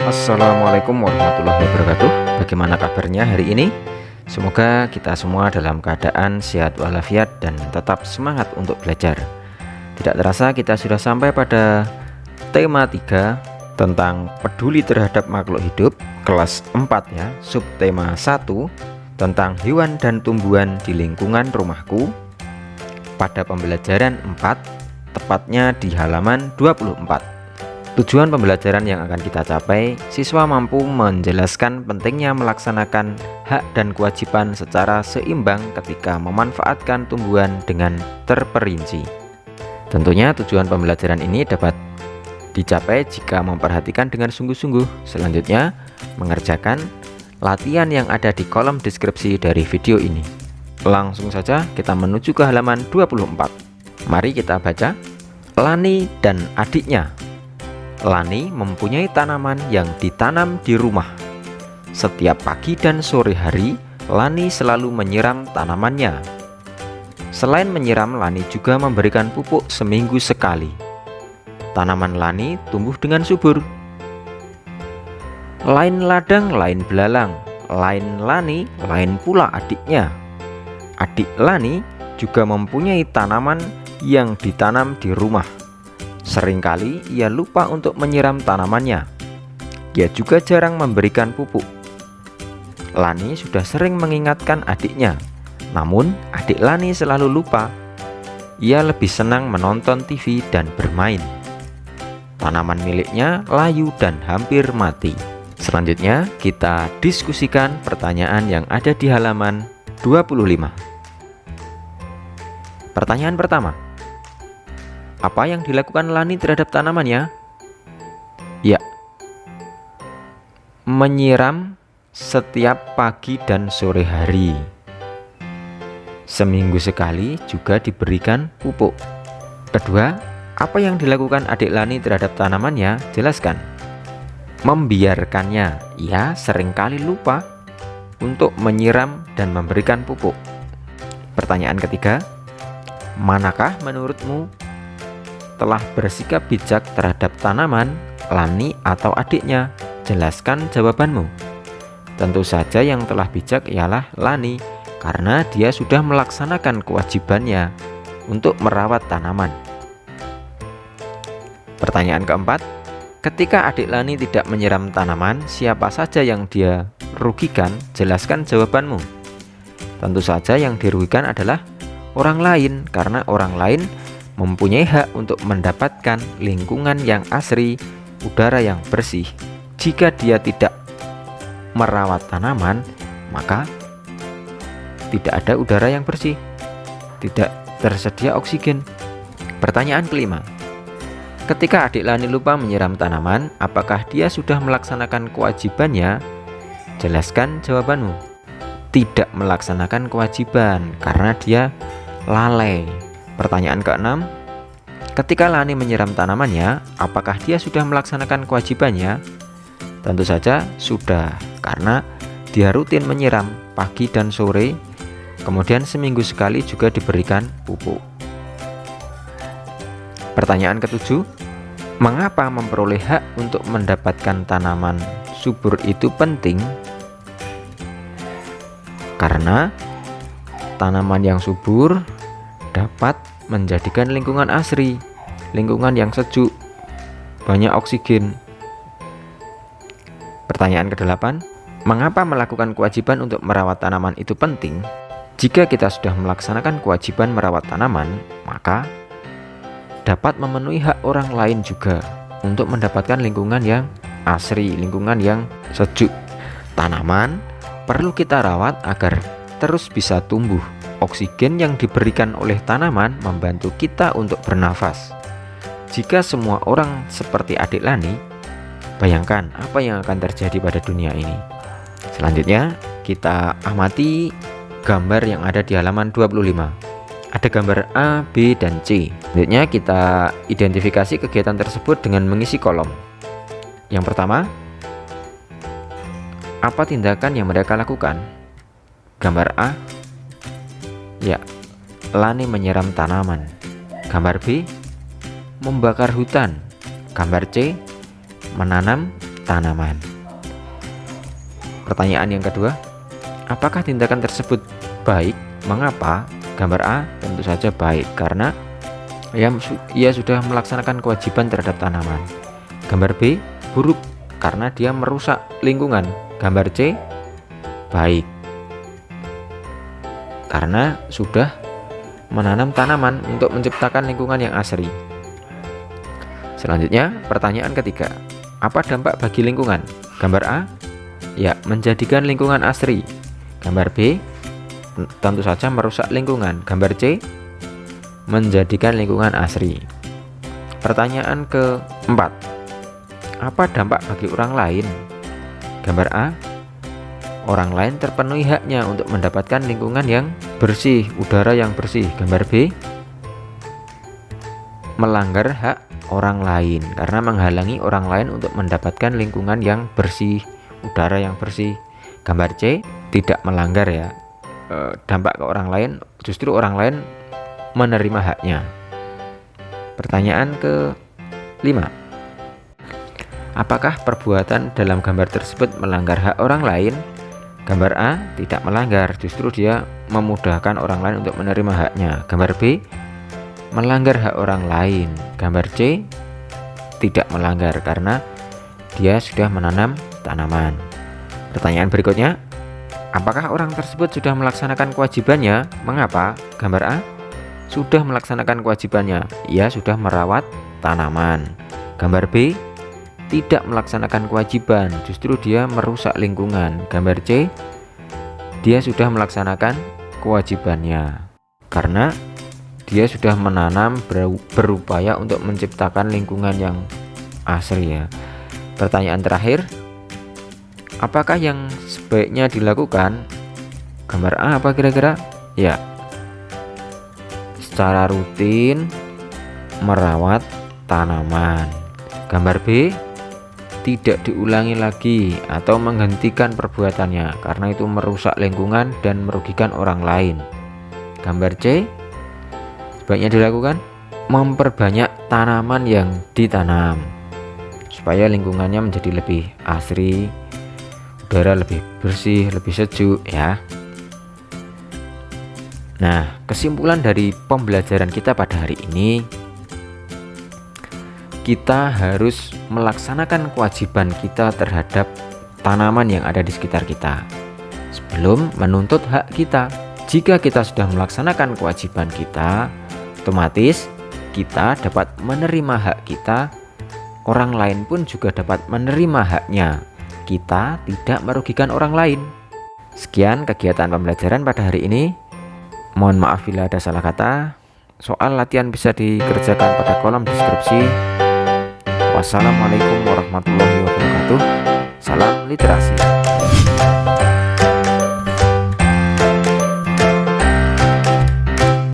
Assalamualaikum warahmatullahi wabarakatuh. Bagaimana kabarnya hari ini? Semoga kita semua dalam keadaan sehat walafiat dan tetap semangat untuk belajar. Tidak terasa kita sudah sampai pada tema 3 tentang peduli terhadap makhluk hidup, kelas 4 ya, subtema 1 tentang hewan dan tumbuhan di lingkungan rumahku. Pada pembelajaran 4, tepatnya di halaman 24. Tujuan pembelajaran yang akan kita capai, siswa mampu menjelaskan pentingnya melaksanakan hak dan kewajiban secara seimbang ketika memanfaatkan tumbuhan dengan terperinci. Tentunya tujuan pembelajaran ini dapat dicapai jika memperhatikan dengan sungguh-sungguh. Selanjutnya, mengerjakan latihan yang ada di kolom deskripsi dari video ini. Langsung saja kita menuju ke halaman 24. Mari kita baca. Lani dan adiknya. Lani mempunyai tanaman yang ditanam di rumah. Setiap pagi dan sore hari, Lani selalu menyiram tanamannya. Selain menyiram, Lani juga memberikan pupuk seminggu sekali. Tanaman Lani tumbuh dengan subur. Lain ladang, lain belalang. Lain Lani, lain pula adiknya. Adik Lani juga mempunyai tanaman yang ditanam di rumah. Seringkali ia lupa untuk menyiram tanamannya. Ia juga jarang memberikan pupuk. Lani sudah sering mengingatkan adiknya, namun adik Lani selalu lupa. Ia lebih senang menonton TV dan bermain. Tanaman miliknya layu dan hampir mati. Selanjutnya kita diskusikan pertanyaan yang ada di halaman 25. Pertanyaan pertama. Apa yang dilakukan Lani terhadap tanamannya? Ya, menyiram setiap pagi dan sore hari. Seminggu sekali juga diberikan pupuk. Kedua, apa yang dilakukan adik Lani terhadap tanamannya? Jelaskan. Membiarkannya. Ia seringkali lupa untuk menyiram dan memberikan pupuk. Pertanyaan ketiga, manakah menurutmu telah bersikap bijak terhadap tanaman, Lani atau adiknya? Jelaskan jawabanmu. Tentu saja yang telah bijak ialah Lani, karena dia sudah melaksanakan kewajibannya untuk merawat tanaman. Pertanyaan keempat, ketika adik Lani tidak menyiram tanaman, siapa saja yang dia rugikan? Jelaskan jawabanmu. Tentu saja yang dirugikan adalah orang lain, karena orang lain mempunyai hak untuk mendapatkan lingkungan yang asri, udara yang bersih. Jika dia tidak merawat tanaman, maka tidak ada udara yang bersih, tidak tersedia oksigen. Pertanyaan kelima, ketika adik Lani lupa menyiram tanaman, apakah dia sudah melaksanakan kewajibannya? Jelaskan jawabanmu. Tidak melaksanakan kewajiban karena dia lalai. Pertanyaan keenam, ketika Lani menyiram tanamannya, apakah dia sudah melaksanakan kewajibannya? Tentu saja sudah, karena dia rutin menyiram pagi dan sore, kemudian seminggu sekali juga diberikan pupuk. Pertanyaan ketujuh, mengapa memperoleh hak untuk mendapatkan tanaman subur itu penting? Karena tanaman yang subur dapat menjadikan lingkungan asri, lingkungan yang sejuk, banyak oksigen. Pertanyaan ke-8, mengapa melakukan kewajiban untuk merawat tanaman itu penting? Jika kita sudah melaksanakan kewajiban merawat tanaman, maka dapat memenuhi hak orang lain juga untuk mendapatkan lingkungan yang asri, lingkungan yang sejuk. Tanaman perlu kita rawat agar terus bisa tumbuh. Oksigen yang diberikan oleh tanaman membantu kita untuk bernafas. Jika semua orang seperti adik Lani, bayangkan apa yang akan terjadi pada dunia ini. Selanjutnya kita amati gambar yang ada di halaman 25. Ada gambar A, B, dan C. Selanjutnya kita identifikasi kegiatan tersebut dengan mengisi kolom. Yang pertama, apa tindakan yang mereka lakukan? Gambar A, ya, Lani menyiram tanaman. Gambar B, membakar hutan. Gambar C, menanam tanaman. Pertanyaan yang kedua, apakah tindakan tersebut baik? Mengapa? Gambar A, tentu saja baik karena ia sudah melaksanakan kewajiban terhadap tanaman. Gambar B, buruk karena dia merusak lingkungan. Gambar C, baik karena sudah menanam tanaman untuk menciptakan lingkungan yang asri. Selanjutnya, pertanyaan ketiga, apa dampak bagi lingkungan? Gambar A, ya, menjadikan lingkungan asri. Gambar B, tentu saja merusak lingkungan. Gambar C, menjadikan lingkungan asri. Pertanyaan keempat, apa dampak bagi orang lain? Gambar A, orang lain terpenuhi haknya untuk mendapatkan lingkungan yang bersih, udara yang bersih. Gambar B, melanggar hak orang lain karena menghalangi orang lain untuk mendapatkan lingkungan yang bersih, udara yang bersih. Gambar C, tidak melanggar ya, dampak ke orang lain, justru orang lain menerima haknya. Pertanyaan ke-5, apakah perbuatan dalam gambar tersebut melanggar hak orang lain? Gambar A, tidak melanggar, justru dia memudahkan orang lain untuk menerima haknya. Gambar B, melanggar hak orang lain. Gambar C, tidak melanggar karena dia sudah menanam tanaman. Pertanyaan berikutnya, apakah orang tersebut sudah melaksanakan kewajibannya? Mengapa? Gambar A, sudah melaksanakan kewajibannya, ia sudah merawat tanaman. Gambar B, tidak melaksanakan kewajiban, justru dia merusak lingkungan. Gambar C, dia sudah melaksanakan kewajibannya karena dia sudah menanam, berupaya untuk menciptakan lingkungan yang asri ya. Pertanyaan terakhir, apakah yang sebaiknya dilakukan? Gambar A apa kira-kira? Ya, secara rutin merawat tanaman. Gambar B, tidak diulangi lagi atau menghentikan perbuatannya karena itu merusak lingkungan dan merugikan orang lain. Gambar C, sebaiknya dilakukan memperbanyak tanaman yang ditanam supaya lingkungannya menjadi lebih asri, udara lebih bersih, lebih sejuk ya. Nah, kesimpulan dari pembelajaran kita pada hari ini, kita harus melaksanakan kewajiban kita terhadap tanaman yang ada di sekitar kita sebelum menuntut hak kita. Jika kita sudah melaksanakan kewajiban kita, otomatis kita dapat menerima hak kita, orang lain pun juga dapat menerima haknya. Kita tidak merugikan orang lain. Sekian kegiatan pembelajaran pada hari ini. Mohon maaf bila ada salah kata. Soal latihan bisa dikerjakan pada kolom deskripsi. Wassalamualaikum warahmatullahi wabarakatuh. Salam literasi.